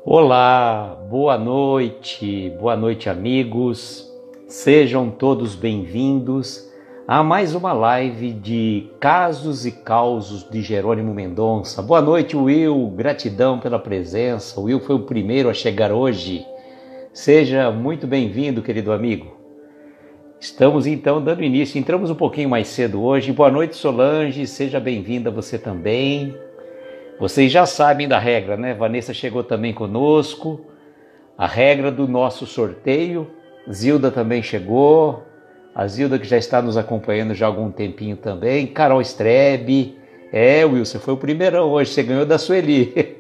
Olá, boa noite amigos, sejam todos bem-vindos a mais uma live de Casos e Causos de Jerônimo Mendonça. Boa noite, Will, gratidão pela presença. O Will foi o primeiro a chegar hoje. Seja muito bem-vindo, querido amigo. Estamos então dando início, entramos um pouquinho mais cedo hoje. Boa noite, Solange, seja bem-vinda você também. Vocês já sabem da regra, né? Vanessa chegou também conosco. A regra do nosso sorteio. Zilda também chegou. A Zilda que já está nos acompanhando já há algum tempinho também. Carol Strebe. Will, você foi o primeirão hoje. Você ganhou da Sueli.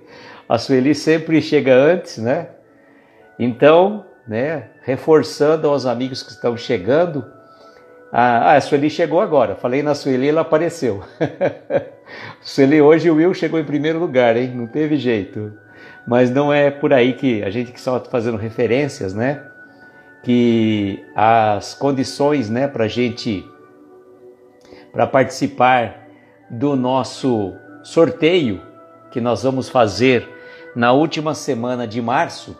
A Sueli sempre chega antes, né? Então, né? Reforçando aos amigos que estão chegando. A Sueli chegou agora. Falei na Sueli, ela apareceu. Sueli, hoje o Will chegou em primeiro lugar, hein? Não teve jeito. Mas não é por aí que a gente que só está fazendo referências, né? Que as condições, né, para participar do nosso sorteio que nós vamos fazer na última semana de março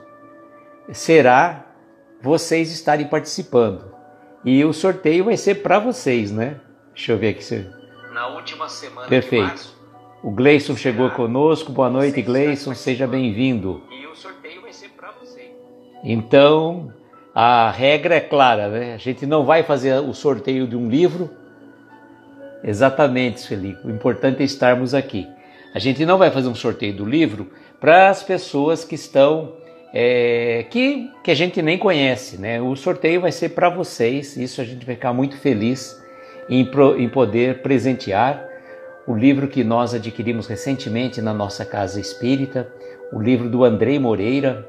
será vocês estarem participando. E o sorteio vai ser para vocês, né? Deixa eu ver aqui. Na última semana Perfeito. de março. O Gleison chegou conosco. Boa noite, Gleison. Seja bem-vindo. E o sorteio vai ser para vocês. Então, a regra é clara, né? A gente não vai fazer o sorteio de um livro. Exatamente, Felipe. O importante é estarmos aqui. A gente não vai fazer um sorteio do livro para as pessoas que estão... que a gente nem conhece, né? O sorteio vai ser para vocês. Isso a gente vai ficar muito feliz em poder presentear o livro que nós adquirimos recentemente na nossa casa espírita, o livro do Andrei Moreira,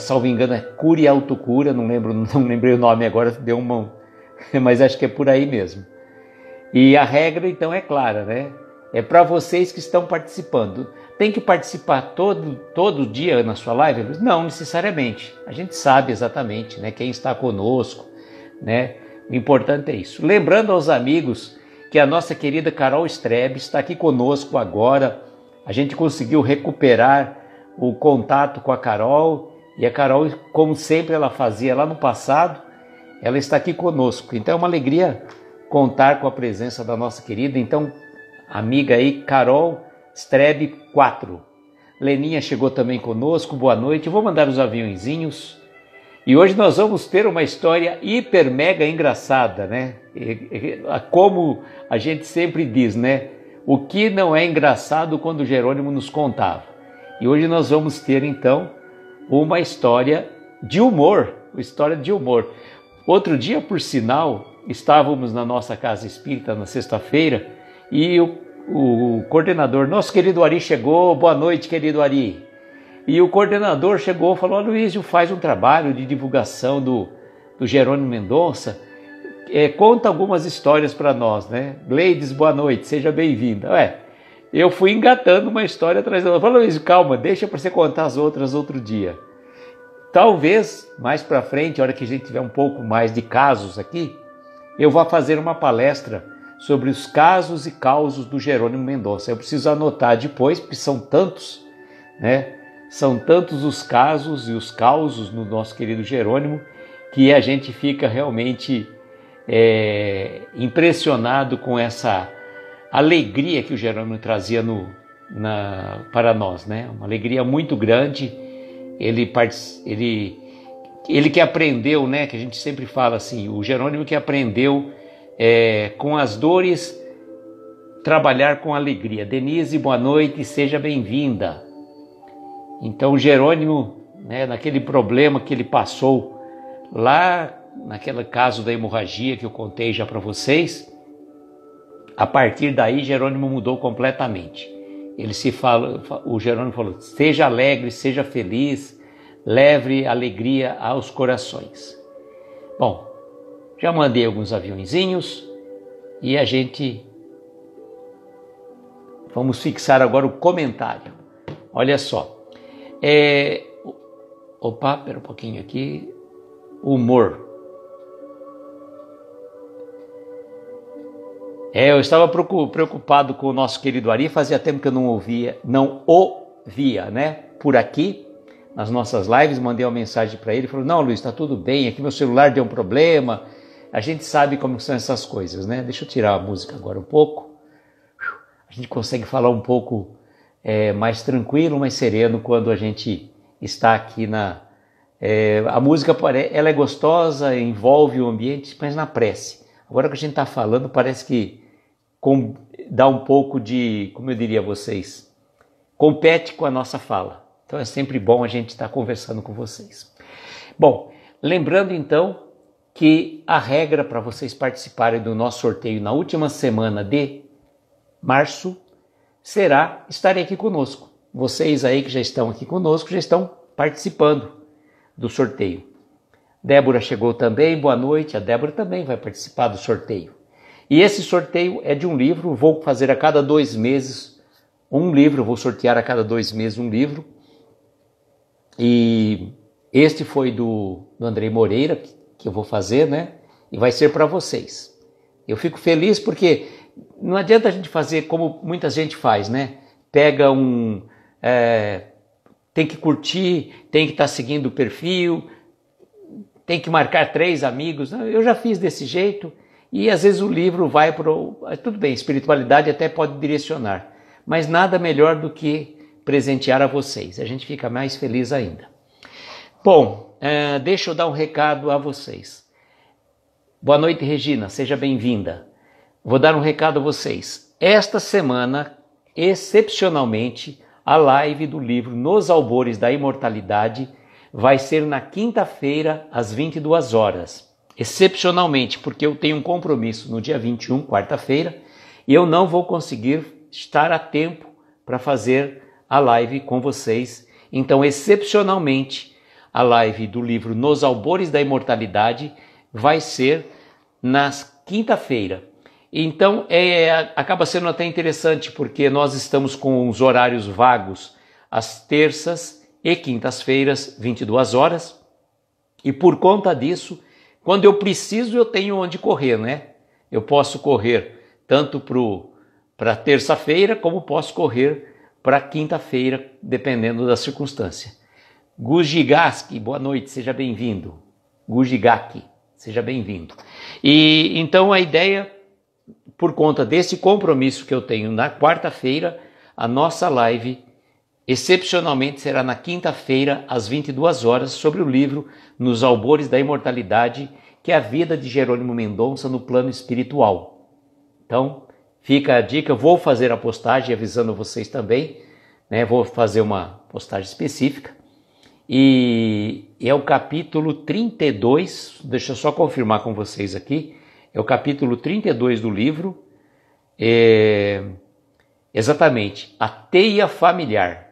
salvo engano é Cura e Autocura, não lembrei o nome agora, deu uma, mas acho que é por aí mesmo. E a regra então é clara, né? É para vocês que estão participando. Tem que participar todo dia na sua live? Não necessariamente. A gente sabe exatamente, né, quem está conosco, né? O importante é isso. Lembrando aos amigos que a nossa querida Carol Strebe está aqui conosco agora. A gente conseguiu recuperar o contato com a Carol. E a Carol, como sempre ela fazia lá no passado, ela está aqui conosco. Então é uma alegria contar com a presença da nossa querida. Então, amiga aí, Carol Strebe 4. Leninha chegou também conosco. Boa noite. Eu vou mandar os aviãozinhos. E hoje nós vamos ter uma história hiper mega engraçada, né? Como a gente sempre diz, né? O que não é engraçado quando Jerônimo nos contava. E hoje nós vamos ter então uma história de humor, Outro dia, por sinal, estávamos na nossa casa espírita na sexta-feira e o coordenador, nosso querido Ari chegou. Boa noite, querido Ari. E o coordenador chegou e falou: Luísio, faz um trabalho de divulgação do Jerônimo Mendonça, conta algumas histórias para nós, né? Gleides, boa noite, seja bem-vinda. Eu fui engatando uma história atrás da outra. Falei: Luísio, calma, deixa para você contar as outras outro dia. Talvez, mais para frente, a hora que a gente tiver um pouco mais de casos aqui, eu vá fazer uma palestra sobre os casos e causos do Jerônimo Mendonça. Eu preciso anotar depois, porque são tantos, né? São tantos os casos e os causos no nosso querido Jerônimo que a gente fica realmente impressionado com essa alegria que o Jerônimo trazia para nós, né? Uma alegria muito grande. Ele que aprendeu, né? Que a gente sempre fala assim, o Jerônimo que aprendeu com as dores trabalhar com alegria. Denise, boa noite, seja bem-vinda. Então o Jerônimo, né, naquele problema que ele passou lá, naquele caso da hemorragia que eu contei já para vocês, a partir daí Jerônimo mudou completamente. O Jerônimo falou: seja alegre, seja feliz, leve alegria aos corações. Bom, já mandei alguns aviãozinhos e a gente vamos fixar agora o comentário. Olha só. Espera um pouquinho aqui. Humor. Eu estava preocupado com o nosso querido Ari. Fazia tempo que eu não o via, né, por aqui, nas nossas lives, mandei uma mensagem para ele, falou, não, Luiz, está tudo bem, aqui meu celular deu um problema, a gente sabe como são essas coisas, né? Deixa eu tirar a música agora um pouco, a gente consegue falar um pouco mais tranquilo, mais sereno quando a gente está aqui a música, ela é gostosa, envolve o ambiente, mas na prece. Agora que a gente está falando, parece que dá um pouco de, como eu diria a vocês, compete com a nossa fala. Então é sempre bom a gente estar conversando com vocês. Bom, lembrando então que a regra para vocês participarem do nosso sorteio na última semana de março será estarem aqui conosco. Vocês aí que já estão aqui conosco já estão participando do sorteio. Débora chegou também, boa noite. A Débora também vai participar do sorteio. E esse sorteio é de um livro, vou fazer a cada 2 meses um livro, vou sortear a cada 2 meses um livro. E este foi do Andrei Moreira, que eu vou fazer, né? E vai ser para vocês. Eu fico feliz porque não adianta a gente fazer como muita gente faz, né? Pega tem que curtir, tem que estar seguindo o perfil, tem que marcar 3 amigos. Eu já fiz desse jeito e às vezes o livro vai para... Tudo bem, espiritualidade até pode direcionar, mas nada melhor do que presentear a vocês. A gente fica mais feliz ainda. Bom, deixa eu dar um recado a vocês. Boa noite, Regina, seja bem-vinda. Vou dar um recado a vocês. Esta semana, excepcionalmente, a live do livro Nos Albores da Imortalidade vai ser na quinta-feira, às 22 horas. Excepcionalmente, porque eu tenho um compromisso no dia 21, quarta-feira, e eu não vou conseguir estar a tempo para fazer a live com vocês. Então, excepcionalmente, a live do livro Nos Albores da Imortalidade vai ser na quinta-feira. Então, acaba sendo até interessante, porque nós estamos com os horários vagos às terças e quintas-feiras, 22 horas, e por conta disso, quando eu preciso, eu tenho onde correr, né? Eu posso correr tanto para terça-feira, como posso correr para quinta-feira, dependendo da circunstância. Gujigaski, boa noite, seja bem-vindo. Gujigaki, seja bem-vindo. E então a ideia, por conta desse compromisso que eu tenho na quarta-feira, a nossa live excepcionalmente será na quinta-feira, às 22 horas, sobre o livro Nos Albores da Imortalidade, que é a vida de Jerônimo Mendonça no plano espiritual. Então, fica a dica, eu vou fazer a postagem avisando vocês também, né? Vou fazer uma postagem específica. E é o capítulo 32, deixa eu só confirmar com vocês aqui, é o capítulo 32 do livro, exatamente, a teia familiar.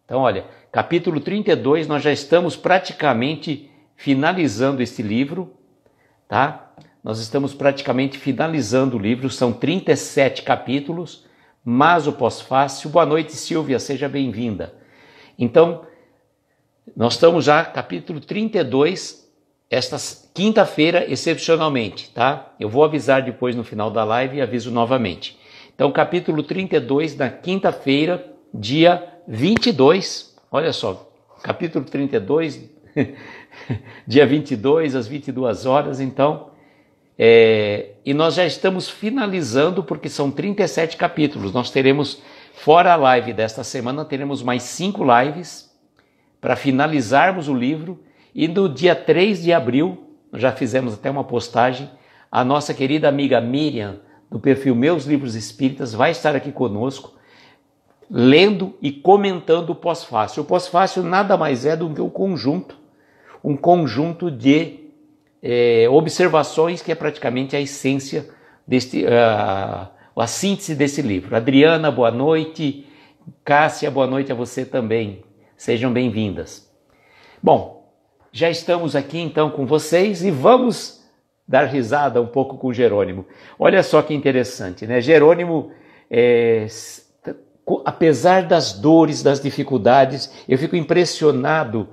Então, olha, capítulo 32, nós já estamos praticamente finalizando este livro, tá? Nós estamos praticamente finalizando o livro, são 37 capítulos, mas o pós-fácil. Boa noite, Silvia, seja bem-vinda. Então, nós estamos já capítulo 32, esta quinta-feira, excepcionalmente, tá? Eu vou avisar depois no final da live e aviso novamente. Então, capítulo 32, na quinta-feira, dia 22, olha só, capítulo 32, dia 22, às 22 horas, então, e nós já estamos finalizando, porque são 37 capítulos, nós teremos, fora a live desta semana, teremos mais 5 lives, para finalizarmos o livro, e no dia 3 de abril, nós já fizemos até uma postagem, a nossa querida amiga Miriam, do perfil Meus Livros Espíritas, vai estar aqui conosco, lendo e comentando o pós-fácil. O pós-fácil nada mais é do que um conjunto de observações que é praticamente a essência, a síntese desse livro. Adriana, boa noite. Cássia, boa noite a você também. Sejam bem-vindas. Bom, já estamos aqui então com vocês e vamos dar risada um pouco com Jerônimo. Olha só que interessante, né? Jerônimo, apesar das dores, das dificuldades, eu fico impressionado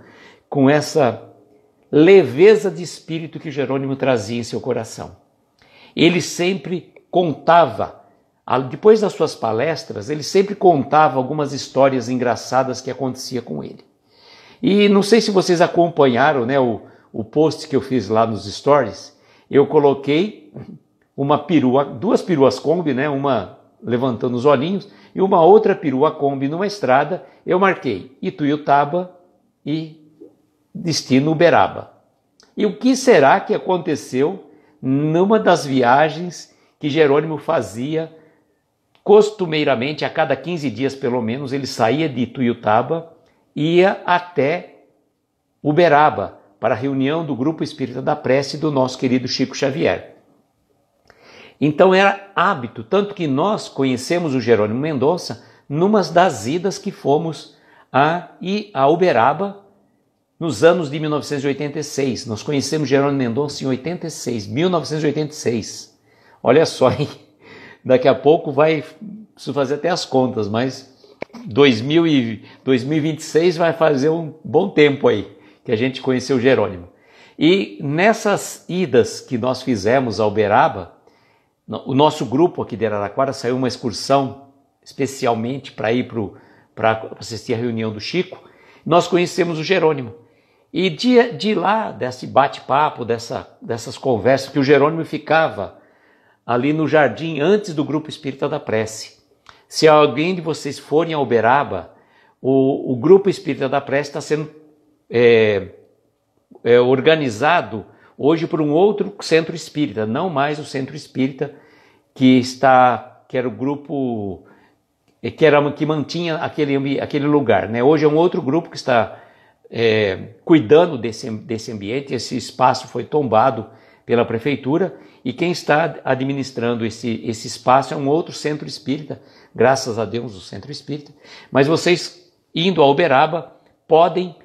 com essa leveza de espírito que Jerônimo trazia em seu coração. Ele sempre contava Depois das suas palestras, ele sempre contava algumas histórias engraçadas que acontecia com ele. E não sei se vocês acompanharam, né, o post que eu fiz lá nos stories. Eu coloquei duas peruas Kombi, né, uma levantando os olhinhos, e uma outra perua Kombi numa estrada. Eu marquei Ituiutaba e destino Uberaba. E o que será que aconteceu numa das viagens que Jerônimo fazia costumeiramente, a cada 15 dias pelo menos? Ele saía de Ituiutaba e ia até Uberaba para a reunião do Grupo Espírita da Prece do nosso querido Chico Xavier. Então era hábito, tanto que nós conhecemos o Jerônimo Mendonça numa das idas que fomos a Uberaba nos anos de 1986. Nós conhecemos Jerônimo Mendonça em 1986. Olha só, hein? Daqui a pouco preciso fazer até as contas, mas 2026 vai fazer um bom tempo aí que a gente conheceu Jerônimo. E nessas idas que nós fizemos a Uberaba, o nosso grupo aqui de Araraquara saiu uma excursão especialmente para ir para assistir a reunião do Chico. Nós conhecemos o Jerônimo. E de lá, desse bate-papo, dessas conversas, que o Jerônimo ficava ali no jardim antes do Grupo Espírita da Prece. Se alguém de vocês forem a Uberaba, o Grupo Espírita da Prece está sendo organizado hoje por um outro centro espírita, não mais o centro espírita que era o grupo que mantinha aquele lugar, né? Hoje é um outro grupo que está cuidando desse ambiente. Esse espaço foi tombado pela prefeitura e quem está administrando esse espaço é um outro centro espírita, graças a Deus o centro espírita. Mas vocês, indo a Uberaba, podem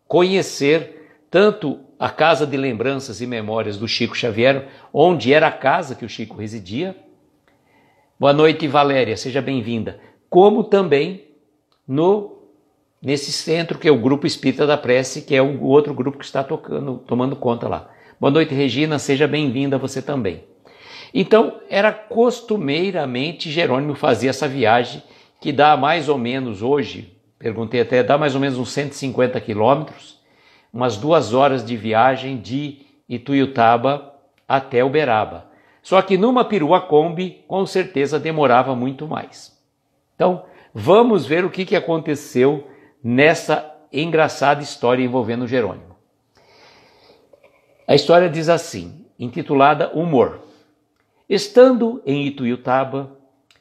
conhecer tanto a Casa de Lembranças e Memórias do Chico Xavier, onde era a casa que o Chico residia. Boa noite, Valéria, seja bem-vinda. Como também nesse centro que é o Grupo Espírita da Prece, que é o outro grupo que está tomando conta lá. Boa noite, Regina, seja bem-vinda você também. Então, era costumeiramente Jerônimo fazia essa viagem, que dá mais ou menos hoje, perguntei até, dá mais ou menos uns 150 quilômetros, umas 2 horas de viagem de Ituiutaba até Uberaba. Só que numa perua Kombi, com certeza demorava muito mais. Então, vamos ver o que aconteceu nessa engraçada história envolvendo Jerônimo. A história diz assim, intitulada Humor. Estando em Ituiutaba,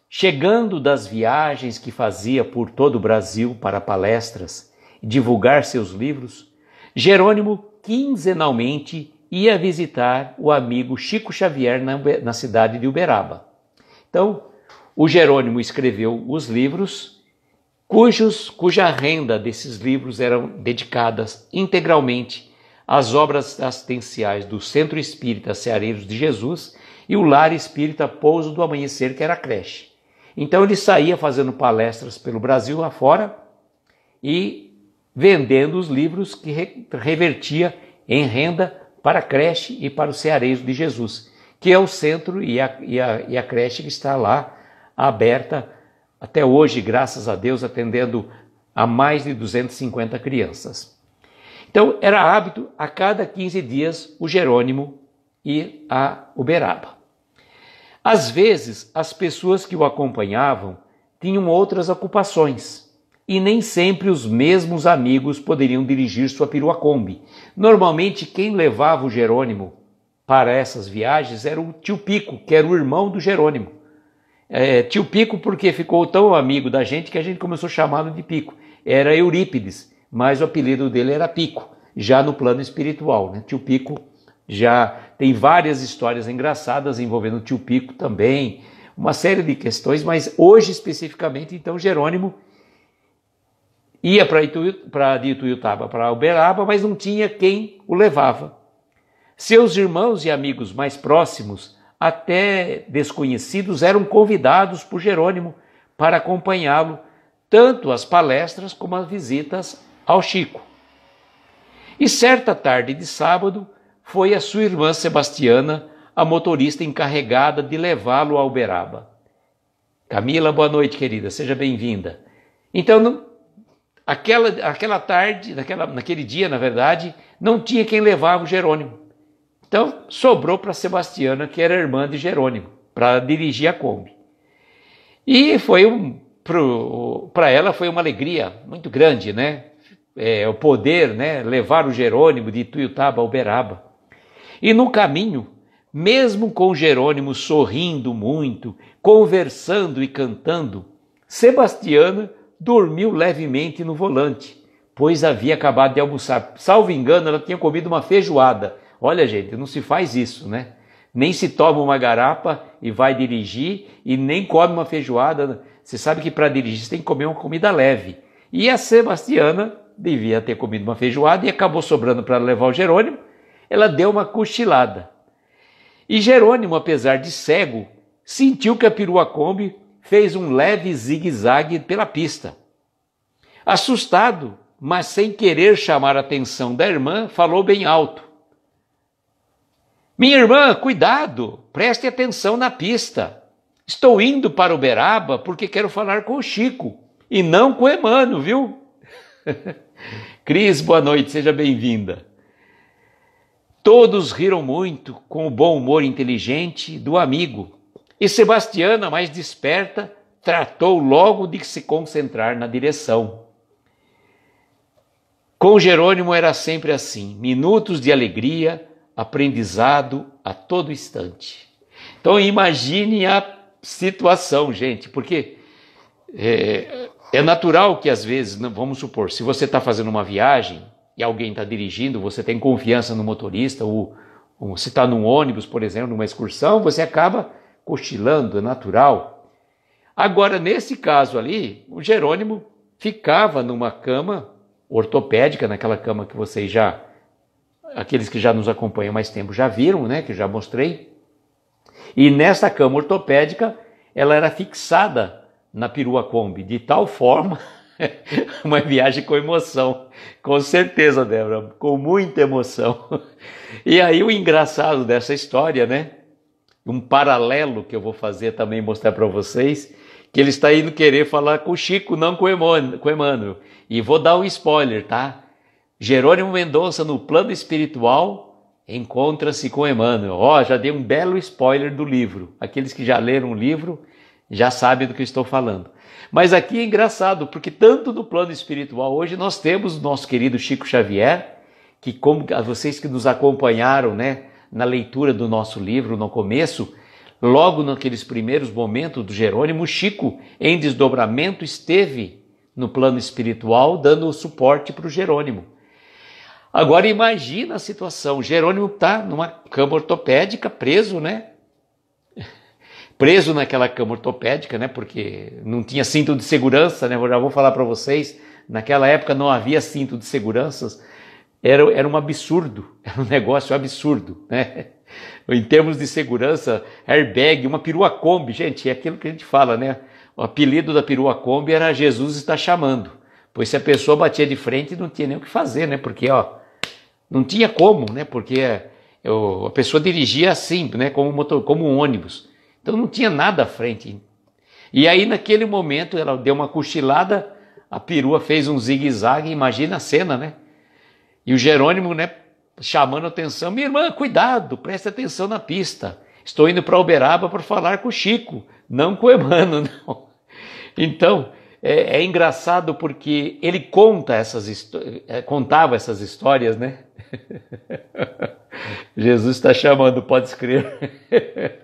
chegando das viagens que fazia por todo o Brasil para palestras e divulgar seus livros, Jerônimo quinzenalmente ia visitar o amigo Chico Xavier na cidade de Uberaba. Então, o Jerônimo escreveu os livros, cuja renda desses livros eram dedicadas integralmente às obras assistenciais do Centro Espírita Ceareiros de Jesus e o Lar Espírita Pouso do Amanhecer, que era a creche. Então ele saía fazendo palestras pelo Brasil afora e vendendo os livros que revertia em renda para a creche e para o Ceareiros de Jesus, que é o centro e a creche que está lá aberta até hoje, graças a Deus, atendendo a mais de 250 crianças. Então, era hábito a cada 15 dias o Jerônimo ir a Uberaba. Às vezes, as pessoas que o acompanhavam tinham outras ocupações e nem sempre os mesmos amigos poderiam dirigir sua perua Kombi. Normalmente, quem levava o Jerônimo para essas viagens era o tio Pico, que era o irmão do Jerônimo. Tio Pico porque ficou tão amigo da gente que a gente começou a chamá-lo de Pico. Era Eurípides, mas o apelido dele era Pico, já no plano espiritual, né? Tio Pico já tem várias histórias engraçadas envolvendo o tio Pico também, uma série de questões, mas hoje especificamente, então, Jerônimo ia de Ituiutaba para Uberaba, mas não tinha quem o levava. Seus irmãos e amigos mais próximos, até desconhecidos, eram convidados por Jerônimo para acompanhá-lo, tanto às palestras como às visitas ao Chico. E certa tarde de sábado, foi a sua irmã Sebastiana, a motorista encarregada de levá-lo a Uberaba. Camila, boa noite, querida, seja bem-vinda. Então, aquela tarde, naquele dia, na verdade, não tinha quem levava o Jerônimo. Então, sobrou para Sebastiana, que era irmã de Jerônimo, para dirigir a Kombi. E para ela foi uma alegria muito grande, né? O poder, né? Levar o Jerônimo de Ituiutaba a Uberaba. E no caminho, mesmo com Jerônimo sorrindo muito, conversando e cantando, Sebastiana dormiu levemente no volante, pois havia acabado de almoçar. Salvo engano, ela tinha comido uma feijoada. Olha, gente, não se faz isso, né? Nem se toma uma garapa e vai dirigir e nem come uma feijoada. Você sabe que para dirigir você tem que comer uma comida leve. E a Sebastiana devia ter comido uma feijoada e acabou sobrando para levar o Jerônimo. Ela deu uma cochilada. E Jerônimo, apesar de cego, sentiu que a perua Kombi fez um leve zigue-zague pela pista. Assustado, mas sem querer chamar a atenção da irmã, falou bem alto: minha irmã, cuidado, preste atenção na pista. Estou indo para Uberaba porque quero falar com o Chico e não com o Emmanuel, viu? Cris, boa noite, seja bem-vinda. Todos riram muito com o bom humor inteligente do amigo e Sebastiana, mais desperta, tratou logo de se concentrar na direção. Com Jerônimo era sempre assim, minutos de alegria, aprendizado a todo instante. Então imagine a situação, gente, porque é natural que às vezes, vamos supor, se você está fazendo uma viagem e alguém está dirigindo, você tem confiança no motorista, ou se está num ônibus, por exemplo, numa excursão, você acaba cochilando, é natural. Agora, nesse caso ali, o Jerônimo ficava numa cama ortopédica, naquela cama que vocês aqueles que já nos acompanham há mais tempo já viram, né, que eu já mostrei. E nessa cama ortopédica, ela era fixada na perua Kombi, de tal forma, uma viagem com emoção, com certeza, Débora, com muita emoção. E aí o engraçado dessa história, né, um paralelo que eu vou fazer também, mostrar para vocês, que ele está indo querer falar com o Chico, não com o Emmanuel. E vou dar um spoiler, tá? Jerônimo Mendonça, no plano espiritual, encontra-se com Emmanuel. Já dei um belo spoiler do livro. Aqueles que já leram o livro já sabem do que eu estou falando. Mas aqui é engraçado, porque tanto no plano espiritual, hoje nós temos o nosso querido Chico Xavier, que como vocês que nos acompanharam, né, na leitura do nosso livro no começo, logo naqueles primeiros momentos do Jerônimo, Chico, em desdobramento, esteve no plano espiritual dando o suporte para o Jerônimo. Agora imagina a situação, Jerônimo está numa cama ortopédica, preso, né? Preso naquela cama ortopédica, né? Porque não tinha cinto de segurança, né? Eu já vou falar para vocês, naquela época não havia cinto de segurança, era um absurdo, era um negócio absurdo, né? Em termos de segurança, airbag, uma perua Kombi, gente, é aquilo que a gente fala, né? O apelido da perua Kombi era Jesus está chamando, pois se a pessoa batia de frente não tinha nem o que fazer, né? Porque, não tinha como, né? Porque a pessoa dirigia assim, né? Como um ônibus. Então não tinha nada à frente. E aí naquele momento ela deu uma cochilada, a perua fez um zigue-zague, imagina a cena, né? E o Jerônimo, né, chamando a atenção, minha irmã, cuidado, preste atenção na pista. Estou indo para Uberaba para falar com o Chico, não com o Emmanuel, não. Então, é engraçado porque ele contava essas histórias, né? Jesus está chamando, pode escrever.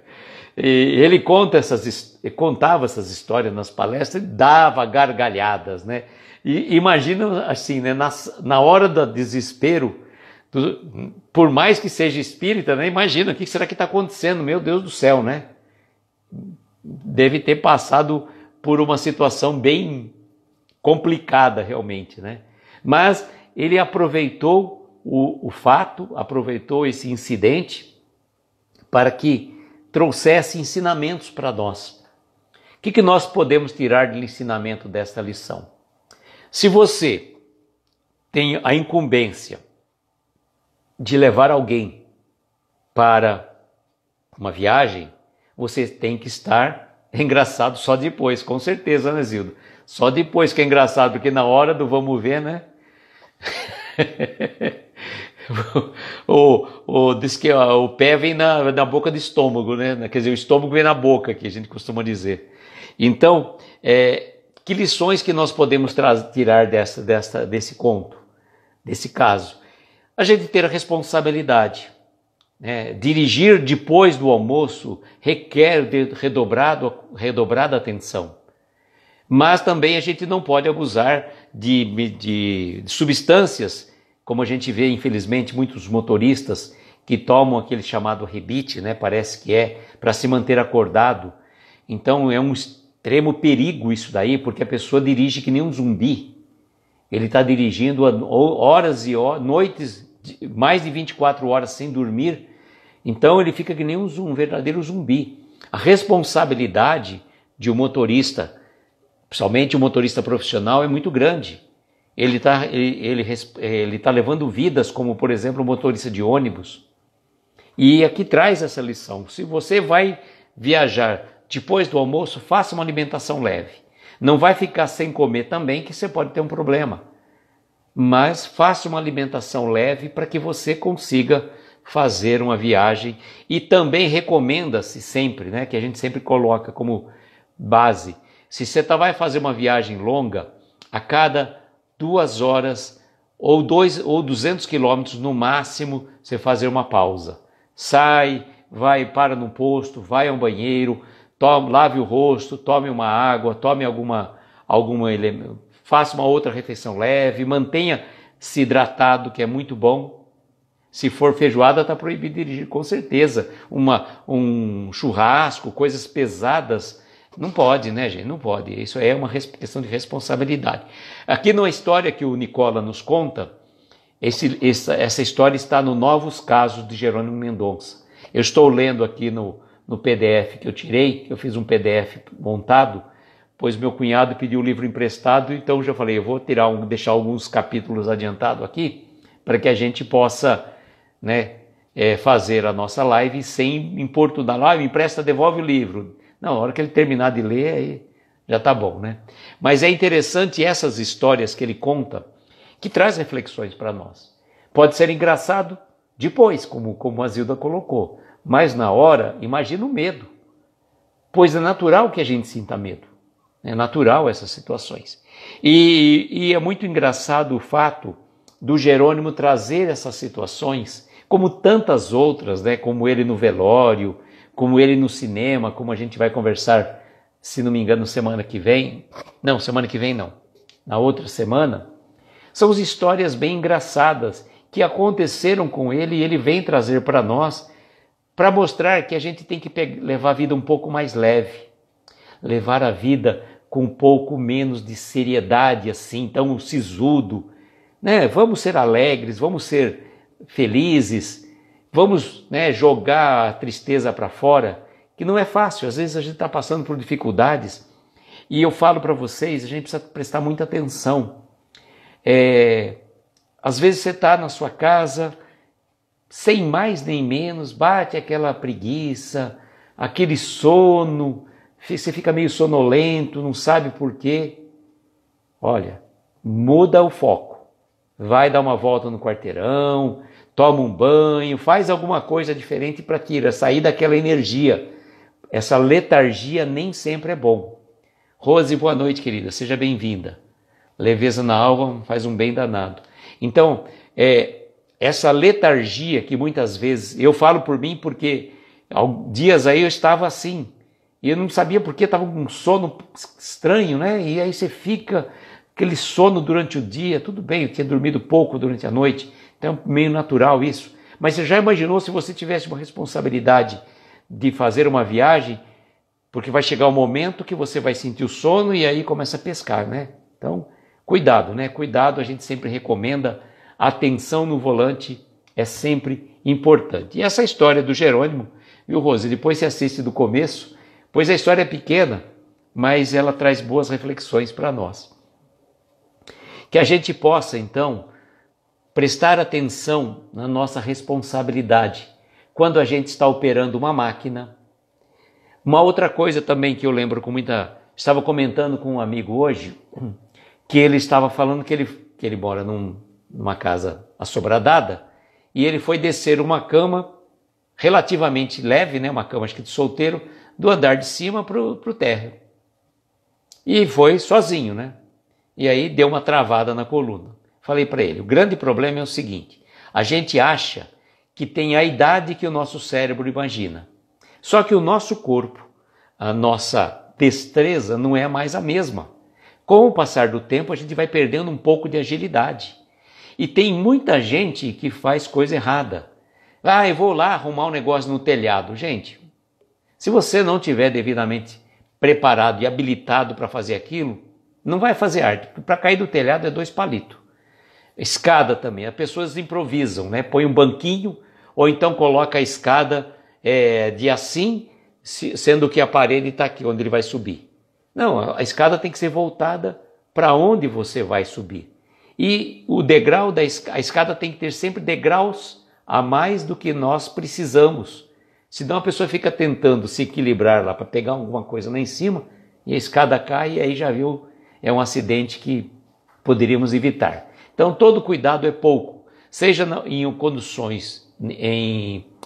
E ele contava essas histórias nas palestras e dava gargalhadas, né? E imagina assim, né? Na hora do desespero, por mais que seja espírita, né? Imagina, o que será que está acontecendo? Meu Deus do céu, né? Deve ter passado por uma situação bem complicada realmente, né? Mas ele aproveitou o fato, aproveitou esse incidente para que trouxesse ensinamentos para nós. O que nós podemos tirar de ensinamento desta lição? Se você tem a incumbência de levar alguém para uma viagem, você tem que estar É engraçado só depois, com certeza, né, Zildo? Só depois que é engraçado, porque na hora do vamos ver, né? Diz que ó, o pé vem na boca do estômago, né? Quer dizer, o estômago vem na boca, que a gente costuma dizer. Então, que lições que nós podemos tirar desse conto, desse caso? A gente ter a responsabilidade. Dirigir depois do almoço requer redobrada atenção. Mas também a gente não pode abusar de substâncias, como a gente vê, infelizmente, muitos motoristas que tomam aquele chamado rebite, né? Parece que para se manter acordado. Então é um extremo perigo isso daí, porque a pessoa dirige que nem um zumbi. Ele está dirigindo horas e noites, mais de 24 horas sem dormir. Então ele fica que nem um verdadeiro zumbi. A responsabilidade de um motorista, principalmente um motorista profissional, é muito grande. Ele tá levando vidas, como por exemplo o motorista de ônibus. E aqui traz essa lição. Se você vai viajar depois do almoço, faça uma alimentação leve. Não vai ficar sem comer também, que você pode ter um problema. Mas faça uma alimentação leve para que você consiga fazer uma viagem. E também recomenda-se sempre, né, que a gente sempre coloca como base, se você vai fazer uma viagem longa, a cada 2 horas ou 200 quilômetros no máximo, você fazer uma pausa. Sai, para num posto, vai ao banheiro, lave o rosto, tome uma água, tome algum elemento, faça uma outra refeição leve, mantenha-se hidratado, que é muito bom. Se for feijoada, está proibido dirigir, com certeza. Um churrasco, coisas pesadas, não pode, né, gente? Não pode. Isso é uma questão de responsabilidade. Aqui na história que o Nicola nos conta, essa história está no Novos Casos de Jerônimo Mendonça. Eu estou lendo aqui no PDF que eu tirei, que eu fiz um PDF montado, pois meu cunhado pediu o livro emprestado, então já falei, eu vou deixar alguns capítulos adiantados aqui, para que a gente possa, né, fazer a nossa live sem importunar. Me empresta, devolve o livro. Não, na hora que ele terminar de ler, aí já está bom, né? Mas é interessante essas histórias que ele conta, que traz reflexões para nós. Pode ser engraçado depois, como a Zilda colocou, mas na hora, imagina o medo. Pois é natural que a gente sinta medo. É natural essas situações. E é muito engraçado o fato do Jerônimo trazer essas situações, como tantas outras, né? Como ele no velório, como ele no cinema, como a gente vai conversar, se não me engano, semana que vem. Não, semana que vem não. Na outra semana. São as histórias bem engraçadas que aconteceram com ele e ele vem trazer para nós, para mostrar que a gente tem que levar a vida um pouco mais leve. Levar a vida com um pouco menos de seriedade, assim, tão sisudo. Né? Vamos ser alegres, vamos ser felizes. Vamos, né, jogar a tristeza para fora, que não é fácil. Às vezes a gente está passando por dificuldades. E eu falo para vocês, a gente precisa prestar muita atenção. Às vezes você está na sua casa, sem mais nem menos, bate aquela preguiça, aquele sono, você fica meio sonolento, não sabe por quê. Olha, muda o foco. Vai dar uma volta no quarteirão, toma um banho, faz alguma coisa diferente para sair daquela energia. Essa letargia nem sempre é bom. Rose, boa noite, querida. Seja bem-vinda. Leveza na alma faz um bem danado. Então, essa letargia que muitas vezes, eu falo por mim porque dias aí eu estava assim, e eu não sabia porque estava com um sono estranho, né? E aí você fica, aquele sono durante o dia, tudo bem, eu tinha dormido pouco durante a noite, então é meio natural isso. Mas você já imaginou se você tivesse uma responsabilidade de fazer uma viagem, porque vai chegar um momento que você vai sentir o sono e aí começa a pescar, né? Então, cuidado, né? Cuidado, a gente sempre recomenda, atenção no volante é sempre importante. E essa história do Jerônimo, viu, Rose? Depois você assiste do começo, pois a história é pequena, mas ela traz boas reflexões para nós. Que a gente possa, então, prestar atenção na nossa responsabilidade quando a gente está operando uma máquina, Uma outra coisa também que eu lembro com muita... Estava comentando com um amigo hoje, que ele estava falando que ele mora numa casa assobradada, e ele foi descer uma cama relativamente leve, né, uma cama acho que de solteiro, do andar de cima para o térreo. E foi sozinho, né? E aí deu uma travada na coluna. Falei para ele, o grande problema é o seguinte, a gente acha que tem a idade que o nosso cérebro imagina. Só que o nosso corpo, a nossa destreza não é mais a mesma. Com o passar do tempo, a gente vai perdendo um pouco de agilidade. E tem muita gente que faz coisa errada. Eu vou lá arrumar um negócio no telhado. Gente, se você não tiver devidamente preparado e habilitado para fazer aquilo, não vai fazer arte. Para cair do telhado é 2 palitos. Escada também, as pessoas improvisam, né? Põe um banquinho ou então coloca a escada de assim, sendo que a parede está aqui, onde ele vai subir. Não, a escada tem que ser voltada para onde você vai subir. E o degrau a escada tem que ter sempre degraus a mais do que nós precisamos. Senão a pessoa fica tentando se equilibrar lá para pegar alguma coisa lá em cima e a escada cai e aí já viu, é um acidente que poderíamos evitar. Então todo cuidado é pouco, seja em conduções,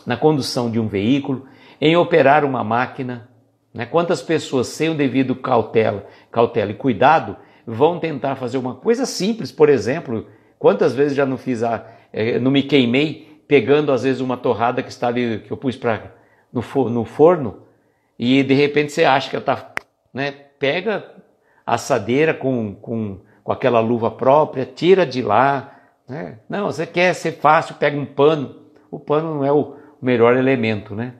na condução de um veículo, em operar uma máquina, né? Quantas pessoas sem o devido cautela e cuidado vão tentar fazer uma coisa simples, por exemplo, quantas vezes já não me queimei pegando às vezes uma torrada que está ali, que eu pus no forno e de repente você acha que ela está, né? Pega a assadeira com aquela luva própria, tira de lá, né? Não, você quer ser fácil, pega um pano, o pano não é o melhor elemento, né?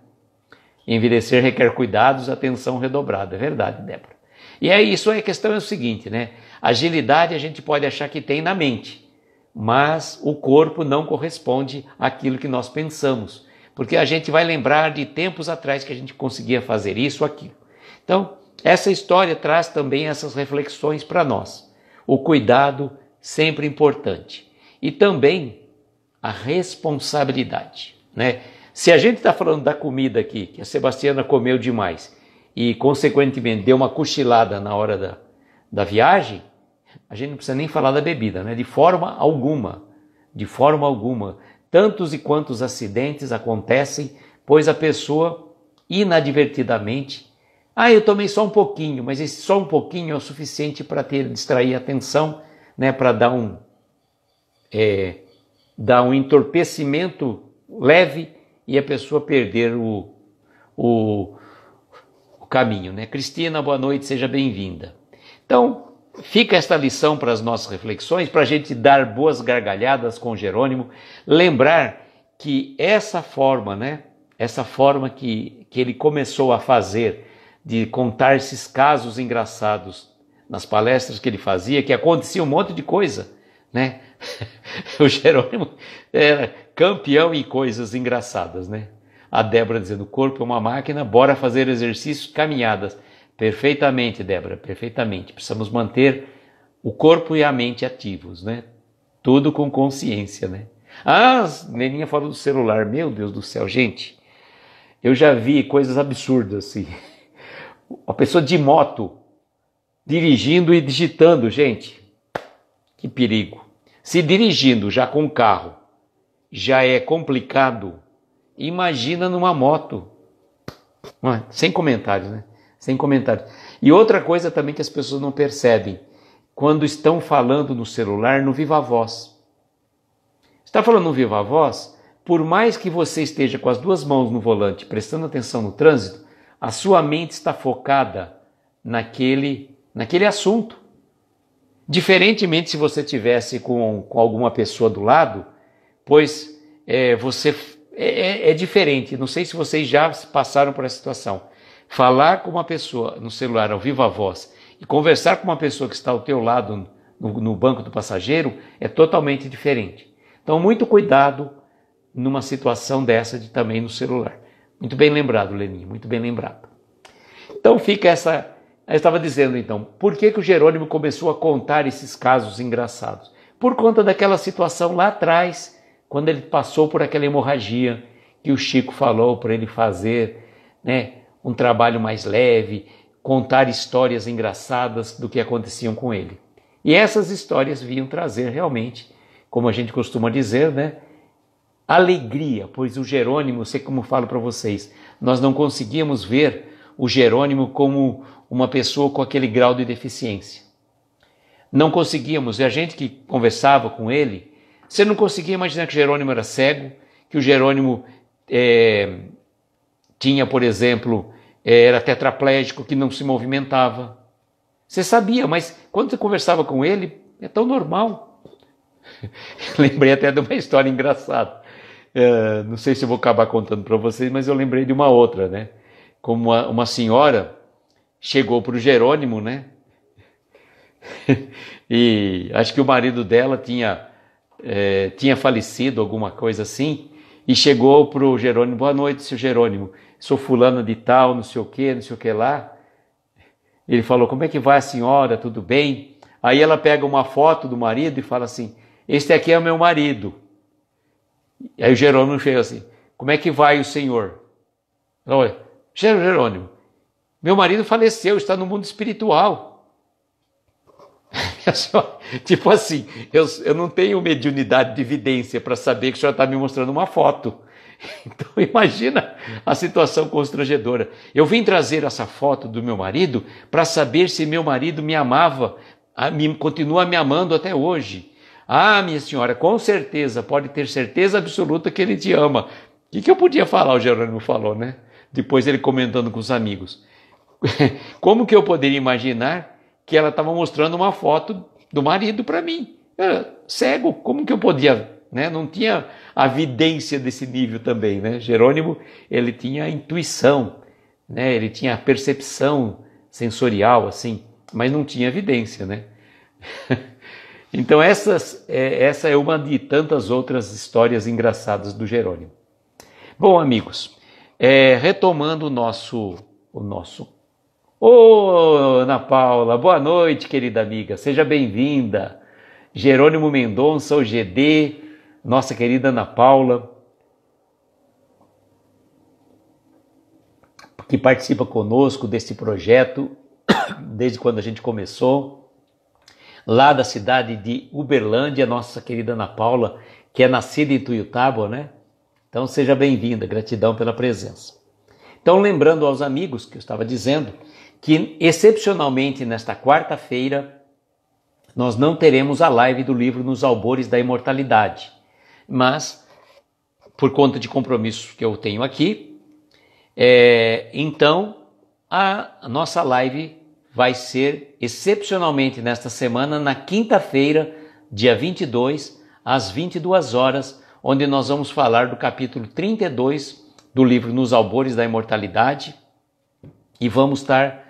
Envelhecer requer cuidados, atenção redobrada, é verdade, Débora. E a questão é o seguinte, né? Agilidade a gente pode achar que tem na mente, mas o corpo não corresponde àquilo que nós pensamos, porque a gente vai lembrar de tempos atrás que a gente conseguia fazer isso ou aquilo. Então, essa história traz também essas reflexões para nós. O cuidado sempre importante. E também a responsabilidade, né? Se a gente está falando da comida aqui, que a Sebastiana comeu demais e, consequentemente, deu uma cochilada na hora da viagem, a gente não precisa nem falar da bebida, né? De forma alguma. Tantos e quantos acidentes acontecem, pois a pessoa, inadvertidamente, eu tomei só um pouquinho, mas esse só um pouquinho é o suficiente para distrair a atenção, né? Para dar um entorpecimento leve e a pessoa perder o caminho, né? Cristina, boa noite, seja bem-vinda. Então, fica esta lição para as nossas reflexões, para a gente dar boas gargalhadas com Jerônimo, lembrar que essa forma, né? Essa forma que ele começou a fazer, de contar esses casos engraçados nas palestras que ele fazia, que acontecia um monte de coisa, né? O Jerônimo era campeão em coisas engraçadas, né? A Débora dizendo, o corpo é uma máquina, bora fazer exercícios, caminhadas. Perfeitamente, Débora, perfeitamente. Precisamos manter o corpo e a mente ativos, né? Tudo com consciência, né? Neninha falou do celular, meu Deus do céu, gente. Eu já vi coisas absurdas assim. A pessoa de moto, dirigindo e digitando, gente. Que perigo. Se dirigindo já com carro já é complicado, imagina numa moto. Sem comentários, né? Sem comentários. E outra coisa também que as pessoas não percebem, quando estão falando no celular, no viva voz. Está falando no viva voz, por mais que você esteja com as 2 mãos no volante, prestando atenção no trânsito, a sua mente está focada naquele assunto. Diferentemente se você tivesse com alguma pessoa do lado, pois é diferente. Não sei se vocês já passaram por essa situação. Falar com uma pessoa no celular ao viva voz e conversar com uma pessoa que está ao teu lado no banco do passageiro é totalmente diferente. Então, muito cuidado numa situação dessa também no celular. Muito bem lembrado, Leninha, muito bem lembrado. Então fica essa... Eu estava dizendo então, por que o Jerônimo começou a contar esses casos engraçados? Por conta daquela situação lá atrás, quando ele passou por aquela hemorragia que o Chico falou para ele fazer, né, um trabalho mais leve, contar histórias engraçadas do que aconteciam com ele. E essas histórias vinham trazer realmente, como a gente costuma dizer, né, alegria, pois o Jerônimo, sei como falo para vocês, nós não conseguíamos ver o Jerônimo como uma pessoa com aquele grau de deficiência. Não conseguíamos, e a gente que conversava com ele, você não conseguia imaginar que o Jerônimo era cego, que o Jerônimo tinha, por exemplo, era tetraplégico, que não se movimentava. Você sabia, mas quando você conversava com ele, é tão normal. Lembrei até de uma história engraçada. Não sei se eu vou acabar contando para vocês, mas eu lembrei de uma outra, né? Como uma senhora chegou para o Jerônimo, né? E acho que o marido dela tinha falecido, alguma coisa assim, e chegou para o Jerônimo: boa noite, seu Jerônimo, sou fulana de tal, não sei o que lá. Ele falou: como é que vai a senhora, tudo bem? Aí ela pega uma foto do marido e fala assim: este aqui é o meu marido. Aí o Jerônimo chega assim: como é que vai o senhor? Olha, Jerônimo, meu marido faleceu, está no mundo espiritual. Tipo assim, eu não tenho mediunidade de evidência para saber que o senhor está me mostrando uma foto. Então imagina a situação constrangedora. Eu vim trazer essa foto do meu marido para saber se meu marido me amava, continua me amando até hoje. Ah, minha senhora, com certeza, pode ter certeza absoluta que ele te ama. O que eu podia falar? O Jerônimo falou, né? Depois ele comentando com os amigos. Como que eu poderia imaginar que ela estava mostrando uma foto do marido para mim? Era cego, como que eu podia, né? Não tinha a evidência desse nível também, né? Jerônimo, ele tinha a intuição, né? Ele tinha a percepção sensorial, assim, mas não tinha evidência, né? Então essa é uma de tantas outras histórias engraçadas do Jerônimo. Bom, amigos, retomando o nosso... Ô, Ana Paula, boa noite, querida amiga, seja bem-vinda. Jerônimo Mendonça, o GD, nossa querida Ana Paula, que participa conosco desse projeto desde quando a gente começou, lá da cidade de Uberlândia, nossa querida Ana Paula, que é nascida em Tuiutaba, né? Então seja bem-vinda, gratidão pela presença. Então, lembrando aos amigos que eu estava dizendo, que excepcionalmente nesta quarta-feira nós não teremos a live do livro Nos Albores da Imortalidade, mas por conta de compromissos que eu tenho aqui, então a nossa live vai ser excepcionalmente nesta semana, na quinta-feira, dia 22, às 22 horas, onde nós vamos falar do capítulo 32 do livro Nos Albores da Imortalidade e vamos estar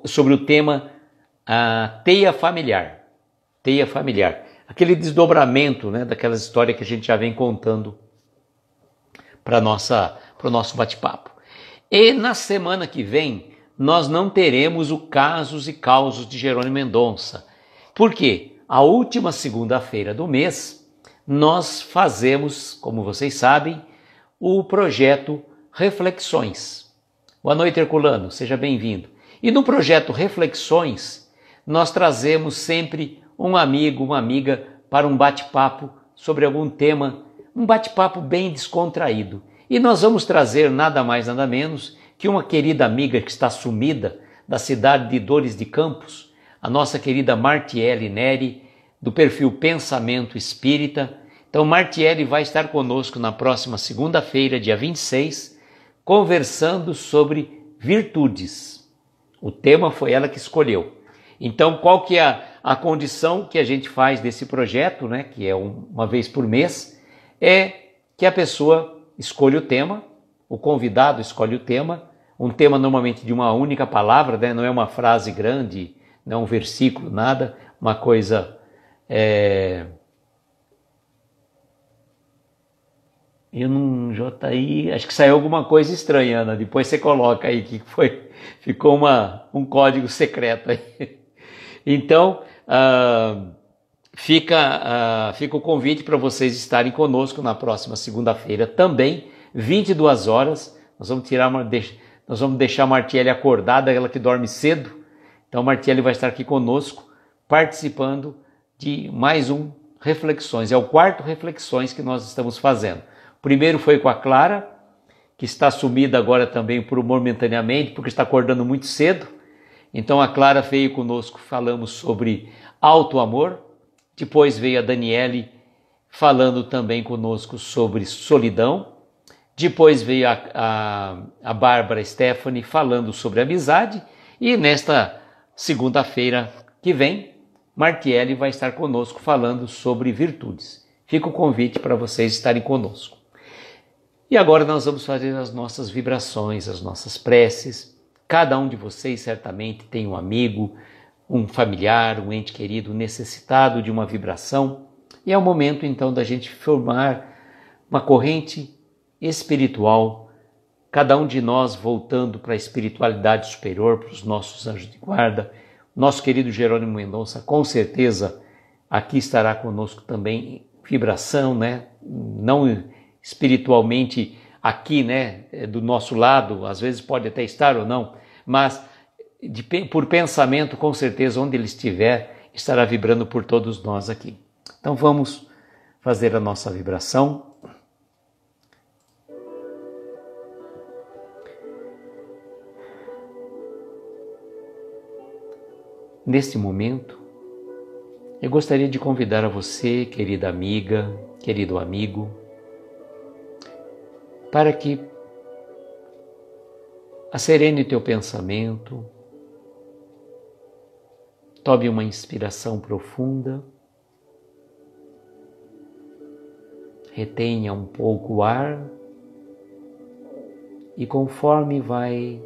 sobre o tema a teia familiar, aquele desdobramento, né, daquelas histórias que a gente já vem contando para o nosso bate-papo. E na semana que vem nós não teremos o Casos e Causos de Jerônimo Mendonça. Por quê? A última segunda-feira do mês nós fazemos, como vocês sabem, o projeto Reflexões. Boa noite, Herculano, seja bem-vindo. E no projeto Reflexões, nós trazemos sempre um amigo, uma amiga para um bate-papo sobre algum tema, um bate-papo bem descontraído. E nós vamos trazer nada mais, nada menos que uma querida amiga que está sumida da cidade de Dores de Campos, a nossa querida Martiele Neri, do perfil Pensamento Espírita. Então, Martiele vai estar conosco na próxima segunda-feira, dia 26, conversando sobre virtudes. O tema foi ela que escolheu. Então, qual que é a condição que a gente faz desse projeto, né, que é uma vez por mês, é que a pessoa escolhe o tema, o convidado escolhe o tema, um tema normalmente de uma única palavra, né, não é uma frase grande, não é um versículo, nada, uma coisa... Eu não, JI, acho que saiu alguma coisa estranha, Ana, depois você coloca aí que foi, ficou um código secreto aí. Então, fica o convite para vocês estarem conosco na próxima segunda-feira também, 22 horas, Nós vamos deixar a Martiele acordada, ela que dorme cedo. Então a Martiele vai estar aqui conosco, participando de mais um Reflexões. É o quarto Reflexões que nós estamos fazendo. O primeiro foi com a Clara, que está sumida agora também momentaneamente, porque está acordando muito cedo. Então a Clara veio conosco, falamos sobre auto-amor. Depois veio a Daniele falando também conosco sobre solidão. Depois veio a Bárbara Stephanie falando sobre amizade. E nesta segunda-feira que vem, Martiele vai estar conosco falando sobre virtudes. Fica o convite para vocês estarem conosco. E agora nós vamos fazer as nossas vibrações, as nossas preces. Cada um de vocês certamente tem um amigo, um familiar, um ente querido necessitado de uma vibração. E é o momento então da gente formar uma corrente espiritual, cada um de nós voltando para a espiritualidade superior, para os nossos anjos de guarda. Nosso querido Jerônimo Mendonça, com certeza, aqui estará conosco também, vibração, né? Não espiritualmente aqui, né? Do nosso lado, às vezes pode até estar ou não, mas por pensamento, com certeza, onde ele estiver, estará vibrando por todos nós aqui. Então vamos fazer a nossa vibração. Neste momento, eu gostaria de convidar a você, querida amiga, querido amigo, para que acerene teu pensamento, tome uma inspiração profunda, retenha um pouco o ar e conforme vai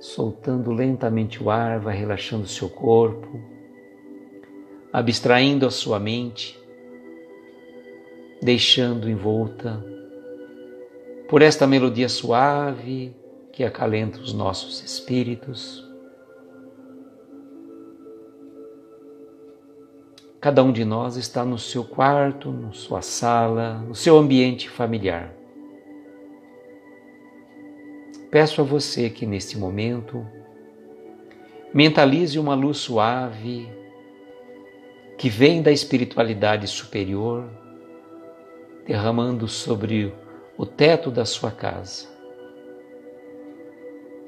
soltando lentamente o ar, vai relaxando o seu corpo, abstraindo a sua mente, deixando envolta por esta melodia suave que acalenta os nossos espíritos. Cada um de nós está no seu quarto, na sua sala, no seu ambiente familiar. Peço a você que neste momento mentalize uma luz suave que vem da espiritualidade superior, derramando sobre o teto da sua casa,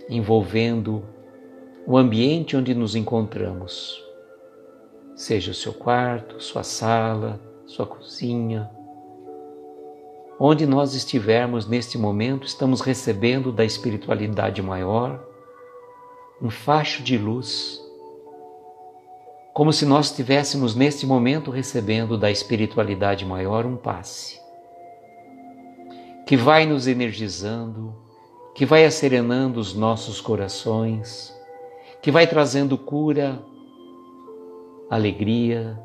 envolvendo o ambiente onde nos encontramos, seja o seu quarto, sua sala, sua cozinha. Onde nós estivermos neste momento, estamos recebendo da espiritualidade maior um facho de luz, como se nós estivéssemos neste momento recebendo da espiritualidade maior um passe, que vai nos energizando, que vai acerenando os nossos corações, que vai trazendo cura, alegria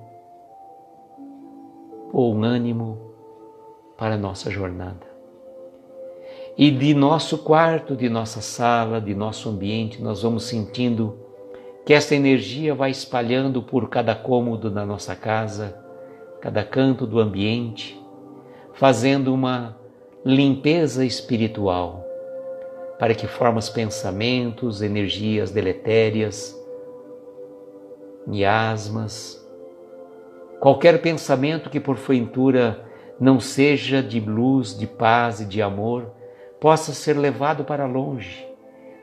ou um ânimo para a nossa jornada. E de nosso quarto, de nossa sala, de nosso ambiente, nós vamos sentindo que esta energia vai espalhando por cada cômodo da nossa casa, cada canto do ambiente, fazendo uma limpeza espiritual, para que formas pensamentos, energias deletérias, miasmas, qualquer pensamento que porventura não seja de luz, de paz e de amor, possa ser levado para longe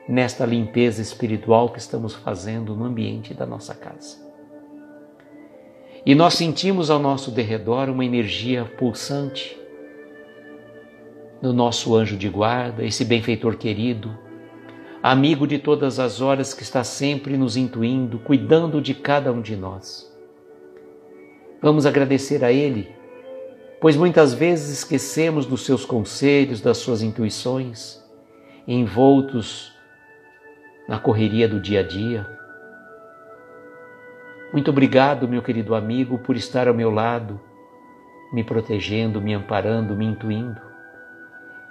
nesta limpeza espiritual que estamos fazendo no ambiente da nossa casa. E nós sentimos ao nosso derredor uma energia pulsante do nosso anjo de guarda, esse benfeitor querido, amigo de todas as horas que está sempre nos intuindo, cuidando de cada um de nós. Vamos agradecer a Ele, pois muitas vezes esquecemos dos seus conselhos, das suas intuições, envoltos na correria do dia a dia. Muito obrigado, meu querido amigo, por estar ao meu lado, me protegendo, me amparando, me intuindo.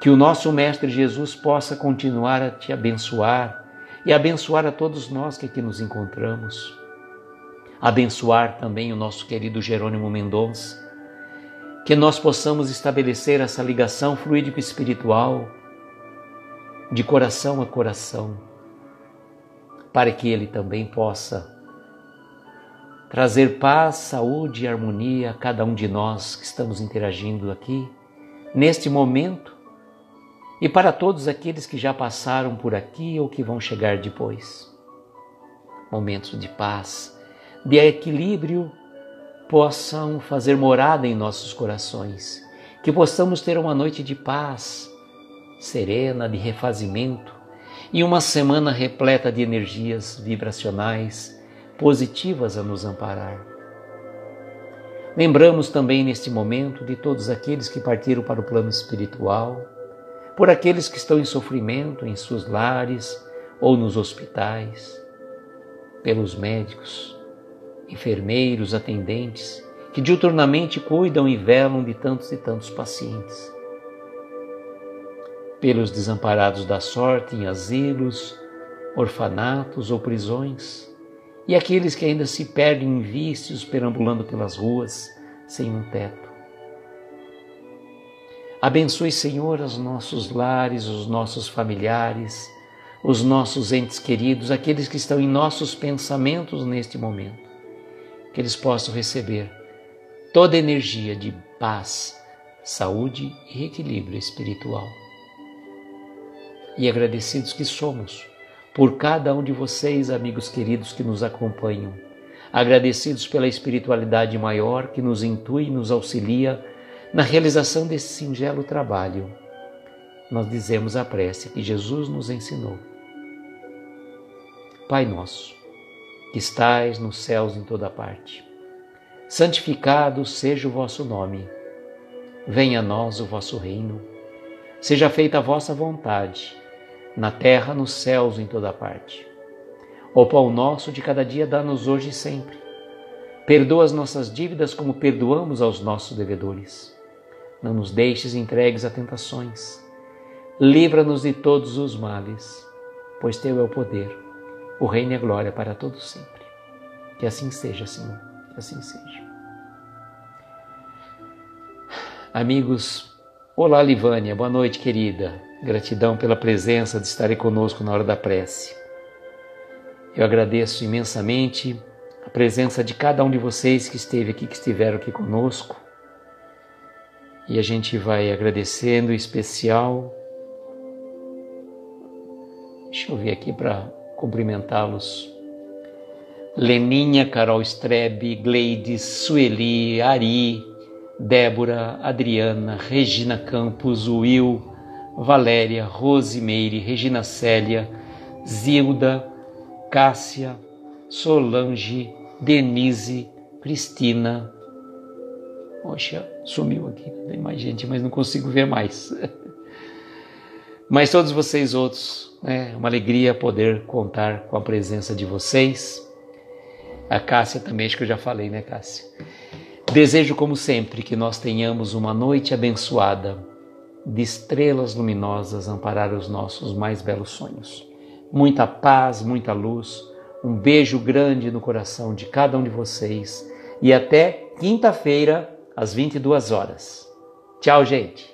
Que o nosso Mestre Jesus possa continuar a te abençoar e abençoar a todos nós que aqui nos encontramos. Abençoar também o nosso querido Jerônimo Mendonça, que nós possamos estabelecer essa ligação fluídico-espiritual, de coração a coração, para que Ele também possa trazer paz, saúde e harmonia a cada um de nós que estamos interagindo aqui, neste momento, e para todos aqueles que já passaram por aqui ou que vão chegar depois. Momentos de paz, de equilíbrio, possam fazer morada em nossos corações, que possamos ter uma noite de paz, serena, de refazimento, e uma semana repleta de energias vibracionais positivas a nos amparar. Lembramos também neste momento de todos aqueles que partiram para o plano espiritual, por aqueles que estão em sofrimento em seus lares ou nos hospitais, pelos médicos, enfermeiros, atendentes, que diuturnamente cuidam e velam de tantos e tantos pacientes, pelos desamparados da sorte em asilos, orfanatos ou prisões, e aqueles que ainda se perdem em vícios perambulando pelas ruas sem um teto. Abençoe, Senhor, os nossos lares, os nossos familiares, os nossos entes queridos, aqueles que estão em nossos pensamentos neste momento, que eles possam receber toda a energia de paz, saúde e equilíbrio espiritual. E agradecidos que somos por cada um de vocês, amigos queridos que nos acompanham, agradecidos pela espiritualidade maior que nos intui e nos auxilia na realização desse singelo trabalho, nós dizemos a prece que Jesus nos ensinou. Pai nosso, que estais nos céus em toda parte, santificado seja o vosso nome. Venha a nós o vosso reino. Seja feita a vossa vontade, na terra, nos céus em toda parte. O pão nosso de cada dia dá-nos hoje e sempre. Perdoa as nossas dívidas como perdoamos aos nossos devedores. Não nos deixes entregues a tentações. Livra-nos de todos os males, pois Teu é o poder, o reino e a glória para todos sempre. Que assim seja, Senhor, que assim seja. Amigos, olá Livânia, boa noite querida. Gratidão pela presença de estarem conosco na hora da prece. Eu agradeço imensamente a presença de cada um de vocês que esteve aqui, que estiveram aqui conosco. E a gente vai agradecendo em especial. Deixa eu ver aqui para cumprimentá-los. Leninha, Carol Strebe, Gleides, Sueli, Ari, Débora, Adriana, Regina Campos, Will, Valéria, Rosimeire, Regina Célia, Zilda, Cássia, Solange, Denise, Cristina. Poxa, sumiu aqui, tem mais gente, mas não consigo ver mais. Mas todos vocês outros, é uma alegria poder contar com a presença de vocês. A Cássia também, acho que eu já falei, né, Cássia? Desejo, como sempre, que nós tenhamos uma noite abençoada, de estrelas luminosas amparar os nossos mais belos sonhos. Muita paz, muita luz, um beijo grande no coração de cada um de vocês e até quinta-feira, às 22 horas. Tchau, gente!